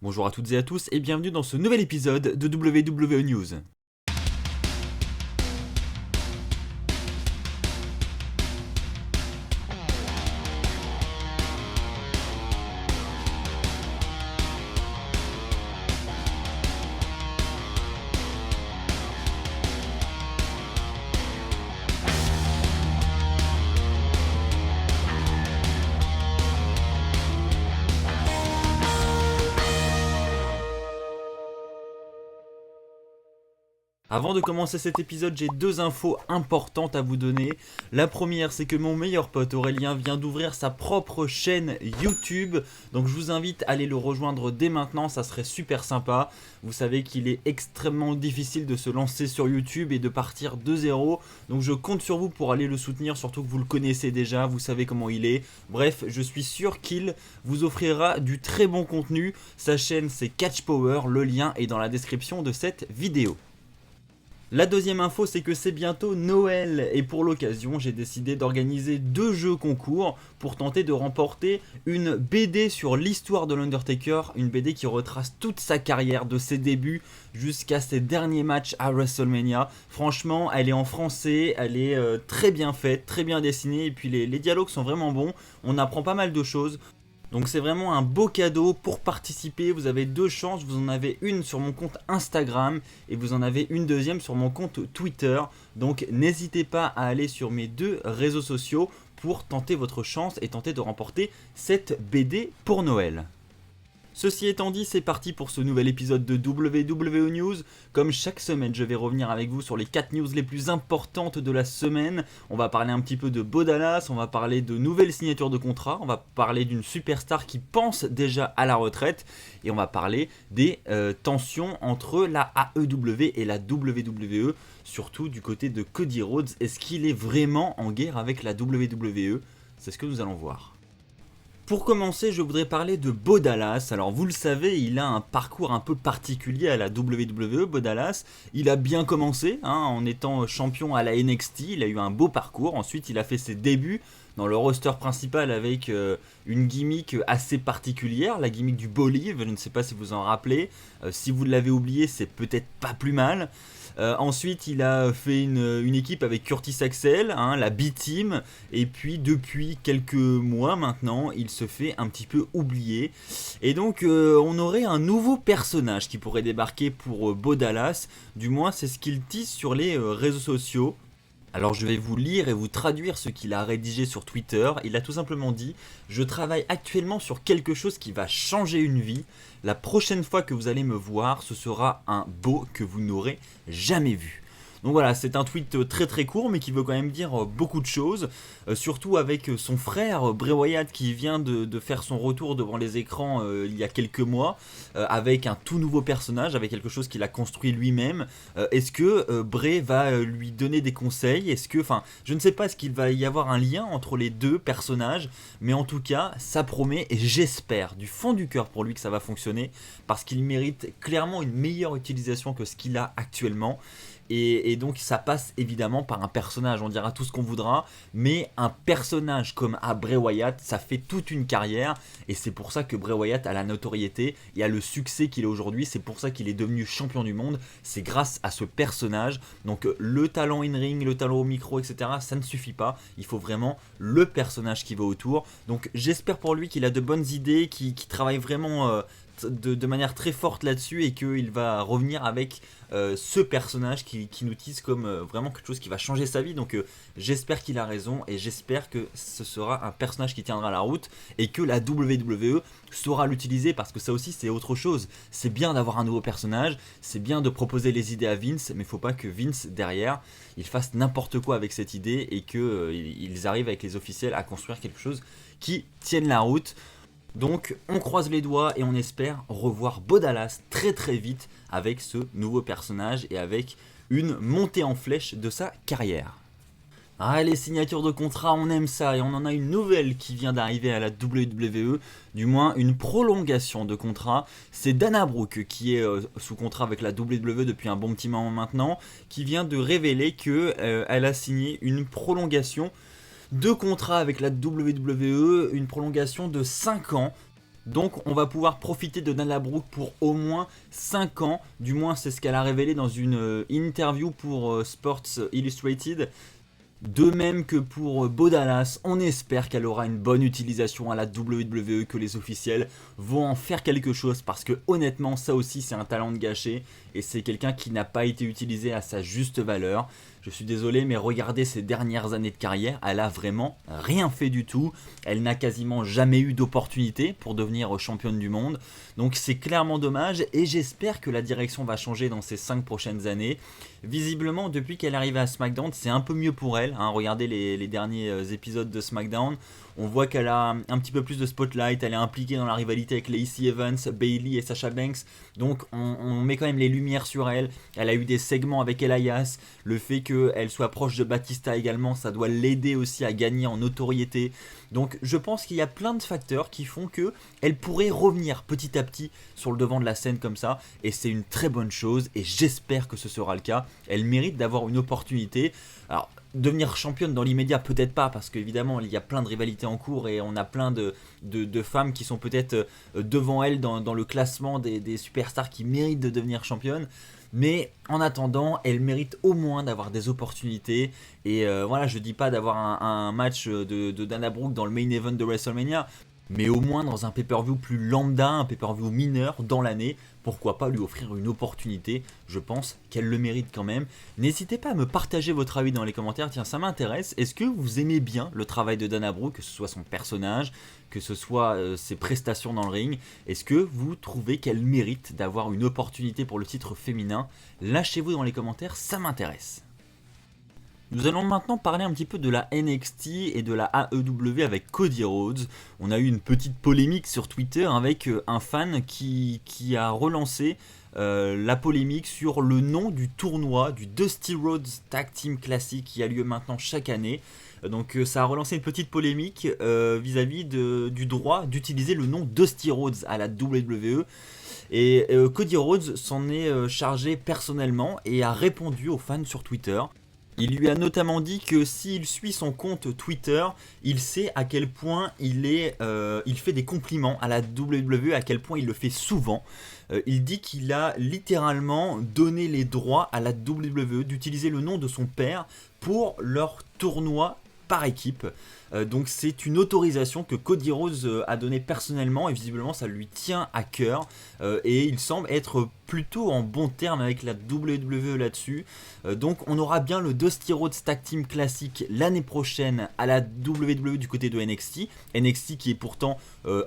Bonjour à toutes et à tous et bienvenue dans ce nouvel épisode de WWE News. Avant de commencer cet épisode, j'ai deux infos importantes à vous donner. La première, c'est que mon meilleur pote Aurélien vient d'ouvrir sa propre chaîne YouTube. Donc je vous invite à aller le rejoindre dès maintenant, ça serait super sympa. Vous savez qu'il est extrêmement difficile de se lancer sur YouTube et de partir de zéro. Donc je compte sur vous pour aller le soutenir, surtout que vous le connaissez déjà, vous savez comment il est. Bref, je suis sûr qu'il vous offrira du très bon contenu. Sa chaîne c'est Catch Power, le lien est dans la description de cette vidéo. La deuxième info, c'est que c'est bientôt Noël et pour l'occasion j'ai décidé d'organiser deux jeux concours pour tenter de remporter une BD sur l'histoire de l'Undertaker, une BD qui retrace toute sa carrière de ses débuts jusqu'à ses derniers matchs à WrestleMania. Franchement, elle est en français, elle est très bien faite, très bien dessinée et puis les dialogues sont vraiment bons, on apprend pas mal de choses. Donc c'est vraiment un beau cadeau pour participer, vous avez deux chances, vous en avez une sur mon compte Instagram et vous en avez une deuxième sur mon compte Twitter. Donc n'hésitez pas à aller sur mes deux réseaux sociaux pour tenter votre chance et tenter de remporter cette BD pour Noël. Ceci étant dit, c'est parti pour ce nouvel épisode de WWE News. Comme chaque semaine, je vais revenir avec vous sur les 4 news les plus importantes de la semaine. On va parler un petit peu de Bo Dallas, on va parler de nouvelles signatures de contrats, on va parler d'une superstar qui pense déjà à la retraite et on va parler des tensions entre la AEW et la WWE, surtout du côté de Cody Rhodes. Est-ce qu'il est vraiment en guerre avec la WWE? C'est ce que nous allons voir. Pour commencer, je voudrais parler de Bo Dallas. Alors vous le savez, il a un parcours un peu particulier à la WWE, Bo Dallas. Il a bien commencé en étant champion à la NXT, il a eu un beau parcours. Ensuite, il a fait ses débuts dans le roster principal avec une gimmick assez particulière, la gimmick du Bolive, je ne sais pas si vous en rappelez. Si vous l'avez oublié, c'est peut-être pas plus mal. Ensuite, il a fait une équipe avec Curtis Axel, la B-Team, et puis depuis quelques mois maintenant, il se fait un petit peu oublier. Et donc, on aurait un nouveau personnage qui pourrait débarquer pour Bo Dallas, du moins c'est ce qu'il tease sur les réseaux sociaux. Alors je vais vous lire et vous traduire ce qu'il a rédigé sur Twitter. Il a tout simplement dit « Je travaille actuellement sur quelque chose qui va changer une vie. La prochaine fois que vous allez me voir, ce sera un Bo que vous n'aurez jamais vu. » Donc voilà, c'est un tweet très très court mais qui veut quand même dire beaucoup de choses, surtout avec son frère Bray Wyatt qui vient de faire son retour devant les écrans il y a quelques mois, avec un tout nouveau personnage, avec quelque chose qu'il a construit lui-même. Est-ce que Bray va lui donner des conseils? Est-ce que, je ne sais pas, est-ce qu'il va y avoir un lien entre les deux personnages? Mais en tout cas, ça promet et j'espère du fond du cœur pour lui que ça va fonctionner, parce qu'il mérite clairement une meilleure utilisation que ce qu'il a actuellement. Et donc ça passe évidemment par un personnage, on dira tout ce qu'on voudra, mais un personnage comme à Bray Wyatt, ça fait toute une carrière, et c'est pour ça que Bray Wyatt a la notoriété et a le succès qu'il a aujourd'hui, c'est pour ça qu'il est devenu champion du monde, c'est grâce à ce personnage. Donc le talent in-ring, le talent au micro, etc., ça ne suffit pas, il faut vraiment le personnage qui va autour. Donc j'espère pour lui qu'il a de bonnes idées, qu'il travaille vraiment de manière très forte là-dessus et qu'il va revenir avec ce personnage qui nous tease comme vraiment quelque chose qui va changer sa vie. Donc j'espère qu'il a raison et j'espère que ce sera un personnage qui tiendra la route et que la WWE saura l'utiliser, parce que ça aussi c'est autre chose. C'est bien d'avoir un nouveau personnage, c'est bien de proposer les idées à Vince, mais il ne faut pas que Vince derrière il fasse n'importe quoi avec cette idée et qu'ils arrivent avec les officiels à construire quelque chose qui tienne la route. Donc on croise les doigts et on espère revoir Bo Dallas très très vite avec ce nouveau personnage et avec une montée en flèche de sa carrière. Ah, les signatures de contrat, on aime ça, et on en a une nouvelle qui vient d'arriver à la WWE, du moins une prolongation de contrat. C'est Dana Brooke qui est sous contrat avec la WWE depuis un bon petit moment maintenant, qui vient de révéler qu'elle a signé une prolongation de contrat avec la WWE, une prolongation de 5 ans. Donc on va pouvoir profiter de Dana Brooke pour au moins 5 ans, du moins c'est ce qu'elle a révélé dans une interview pour Sports Illustrated. De même que pour Bo Dallas, on espère qu'elle aura une bonne utilisation à la WWE, que les officiels vont en faire quelque chose, parce que honnêtement ça aussi c'est un talent de gâché et c'est quelqu'un qui n'a pas été utilisé à sa juste valeur. Je suis désolé, mais regardez ses dernières années de carrière, elle a vraiment rien fait du tout. Elle n'a quasiment jamais eu d'opportunité pour devenir championne du monde. Donc c'est clairement dommage et j'espère que la direction va changer dans ces 5 prochaines années. Visiblement, depuis qu'elle est arrivée à SmackDown, c'est un peu mieux pour elle. Regardez les derniers épisodes de SmackDown. On voit qu'elle a un petit peu plus de spotlight, elle est impliquée dans la rivalité avec Lacey Evans, Bayley et Sasha Banks. Donc on met quand même les lumières sur elle. Elle a eu des segments avec Elias. Le fait qu'elle soit proche de Batista également, ça doit l'aider aussi à gagner en notoriété. Donc je pense qu'il y a plein de facteurs qui font qu'elle pourrait revenir petit à petit sur le devant de la scène comme ça. Et c'est une très bonne chose et j'espère que ce sera le cas. Elle mérite d'avoir une opportunité. Alors, devenir championne dans l'immédiat, peut-être pas, parce qu'évidemment il y a plein de rivalités en cours et on a plein de femmes qui sont peut-être devant elle dans le classement des superstars qui méritent de devenir championne. Mais en attendant, elle mérite au moins d'avoir des opportunités. Et voilà, je dis pas d'avoir un match de Dana Brooke dans le main event de WrestleMania, mais au moins dans un pay-per-view plus lambda, un pay-per-view mineur dans l'année. Pourquoi pas lui offrir une opportunité? Je pense qu'elle le mérite quand même. N'hésitez pas à me partager votre avis dans les commentaires, tiens ça m'intéresse. Est-ce que vous aimez bien le travail de Dana Brooke, que ce soit son personnage, que ce soit ses prestations dans le ring? Est-ce que vous trouvez qu'elle mérite d'avoir une opportunité pour le titre féminin? Lâchez-vous dans les commentaires, ça m'intéresse. Nous allons maintenant parler un petit peu de la NXT et de la AEW avec Cody Rhodes. On a eu une petite polémique sur Twitter avec un fan qui a relancé la polémique sur le nom du tournoi du Dusty Rhodes Tag Team Classic qui a lieu maintenant chaque année. Donc ça a relancé une petite polémique vis-à-vis du droit d'utiliser le nom Dusty Rhodes à la WWE. Et Cody Rhodes s'en est chargé personnellement et a répondu aux fans sur Twitter. Il lui a notamment dit que s'il suit son compte Twitter, il sait à quel point il fait des compliments à la WWE, à quel point il le fait souvent. Il dit qu'il a littéralement donné les droits à la WWE d'utiliser le nom de son père pour leur tournoi par équipe. Donc c'est une autorisation que Cody Rhodes a donnée personnellement et visiblement ça lui tient à cœur et il semble être plutôt en bon terme avec la WWE là-dessus. Donc on aura bien le Dusty Rhodes Tag Team Classic l'année prochaine à la WWE du côté de NXT. NXT qui est pourtant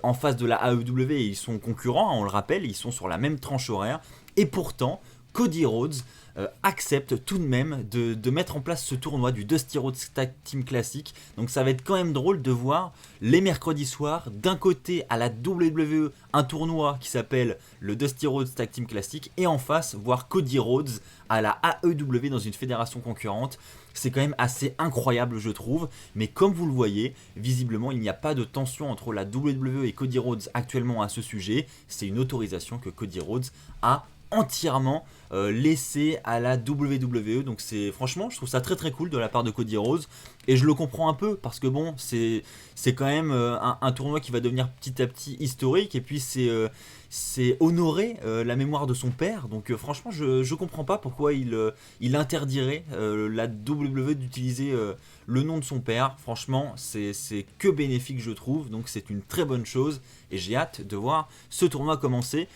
en face de la AEW et ils sont concurrents, on le rappelle, ils sont sur la même tranche horaire. Et pourtant Cody Rhodes accepte tout de même de mettre en place ce tournoi du Dusty Rhodes Tag Team Classic. Donc ça va être quand même drôle de voir les mercredis soirs, d'un côté à la WWE, un tournoi qui s'appelle le Dusty Rhodes Tag Team Classic, et en face, voir Cody Rhodes à la AEW dans une fédération concurrente. C'est quand même assez incroyable je trouve, mais comme vous le voyez, visiblement il n'y a pas de tension entre la WWE et Cody Rhodes actuellement à ce sujet. C'est une autorisation que Cody Rhodes a entièrement laissé à la WWE. Donc c'est franchement je trouve ça très très cool de la part de Cody Rhodes et je le comprends un peu parce que bon c'est quand même un tournoi qui va devenir petit à petit historique et puis c'est honorer la mémoire de son père. Donc franchement je comprends pas pourquoi il interdirait la WWE d'utiliser le nom de son père. Franchement c'est que bénéfique je trouve, donc c'est une très bonne chose et j'ai hâte de voir ce tournoi commencer.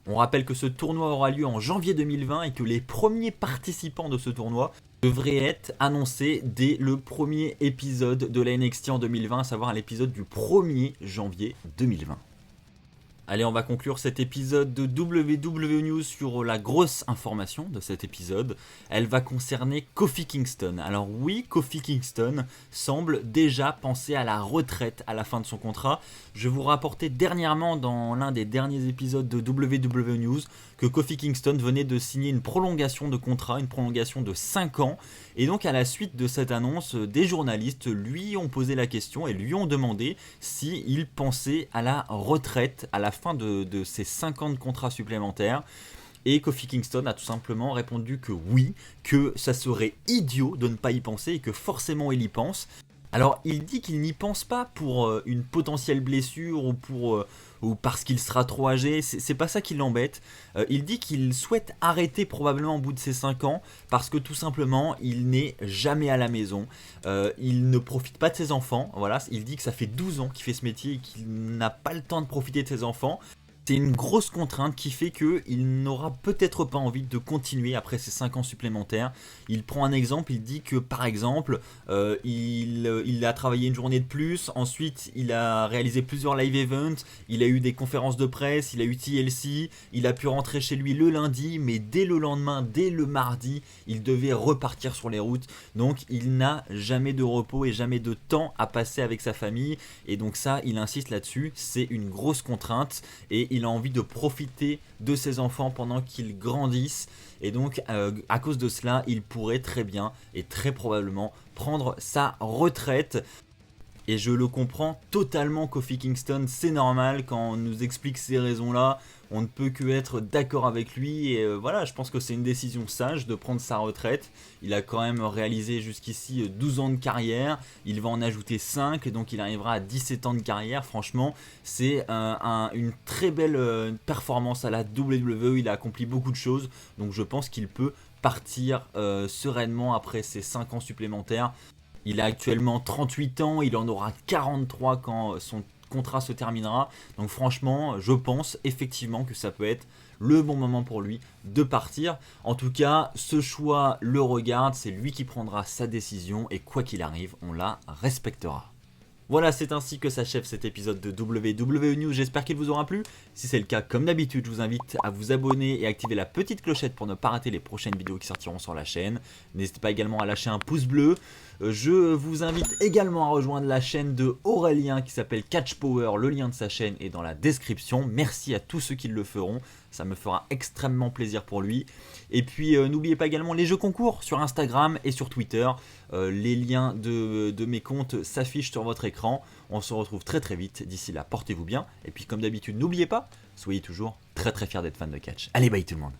On rappelle que ce tournoi aura lieu en janvier 2020 et que les premiers participants de ce tournoi devraient être annoncés dès le premier épisode de la NXT en 2020, à savoir l'épisode du 1er janvier 2020. Allez, on va conclure cet épisode de WWE News sur la grosse information de cet épisode. Elle va concerner Kofi Kingston. Alors oui, Kofi Kingston semble déjà penser à la retraite à la fin de son contrat. Je vous rapportais dernièrement dans l'un des derniers épisodes de WWE News que Kofi Kingston venait de signer une prolongation de contrat, une prolongation de 5 ans. Et donc à la suite de cette annonce, des journalistes lui ont posé la question et lui ont demandé s'il pensait à la retraite à la fin de ces 5 ans de contrat supplémentaires. Et Kofi Kingston a tout simplement répondu que oui, que ça serait idiot de ne pas y penser et que forcément il y pense. Alors, il dit qu'il n'y pense pas pour une potentielle blessure ou parce qu'il sera trop âgé, c'est pas ça qui l'embête. Il dit qu'il souhaite arrêter probablement au bout de ses 5 ans parce que tout simplement, il n'est jamais à la maison. Il ne profite pas de ses enfants, voilà, il dit que ça fait 12 ans qu'il fait ce métier et qu'il n'a pas le temps de profiter de ses enfants. C'est une grosse contrainte qui fait qu'il n'aura peut-être pas envie de continuer après ces 5 ans supplémentaires. Il prend un exemple, il dit que par exemple, il a travaillé une journée de plus, ensuite il a réalisé plusieurs live events, il a eu des conférences de presse, il a eu TLC, il a pu rentrer chez lui le lundi, mais dès le lendemain, dès le mardi, il devait repartir sur les routes. Donc il n'a jamais de repos et jamais de temps à passer avec sa famille. Et donc ça, il insiste là-dessus, c'est une grosse contrainte et il a envie de profiter de ses enfants pendant qu'ils grandissent et donc à cause de cela il pourrait très bien et très probablement prendre sa retraite. Et je le comprends totalement, Kofi Kingston, c'est normal quand on nous explique ces raisons-là, on ne peut que être d'accord avec lui et voilà, je pense que c'est une décision sage de prendre sa retraite. Il a quand même réalisé jusqu'ici 12 ans de carrière, il va en ajouter 5, donc il arrivera à 17 ans de carrière. Franchement, c'est une très belle performance à la WWE, il a accompli beaucoup de choses, donc je pense qu'il peut partir sereinement après ces 5 ans supplémentaires. Il a actuellement 38 ans, il en aura 43 quand son contrat se terminera. Donc franchement, je pense effectivement que ça peut être le bon moment pour lui de partir. En tout cas, ce choix le regarde, c'est lui qui prendra sa décision et quoi qu'il arrive, on la respectera. Voilà, c'est ainsi que s'achève cet épisode de WWE News, j'espère qu'il vous aura plu. Si c'est le cas, comme d'habitude, je vous invite à vous abonner et activer la petite clochette pour ne pas rater les prochaines vidéos qui sortiront sur la chaîne. N'hésitez pas également à lâcher un pouce bleu. Je vous invite également à rejoindre la chaîne de Aurélien qui s'appelle Catch Power, le lien de sa chaîne est dans la description. Merci à tous ceux qui le feront, ça me fera extrêmement plaisir pour lui. Et puis n'oubliez pas également les jeux concours sur Instagram et sur Twitter. Les liens de mes comptes s'affichent sur votre écran. On se retrouve très très vite, d'ici là portez-vous bien. Et puis comme d'habitude n'oubliez pas, soyez toujours très très fiers d'être fan de catch. Allez bye tout le monde.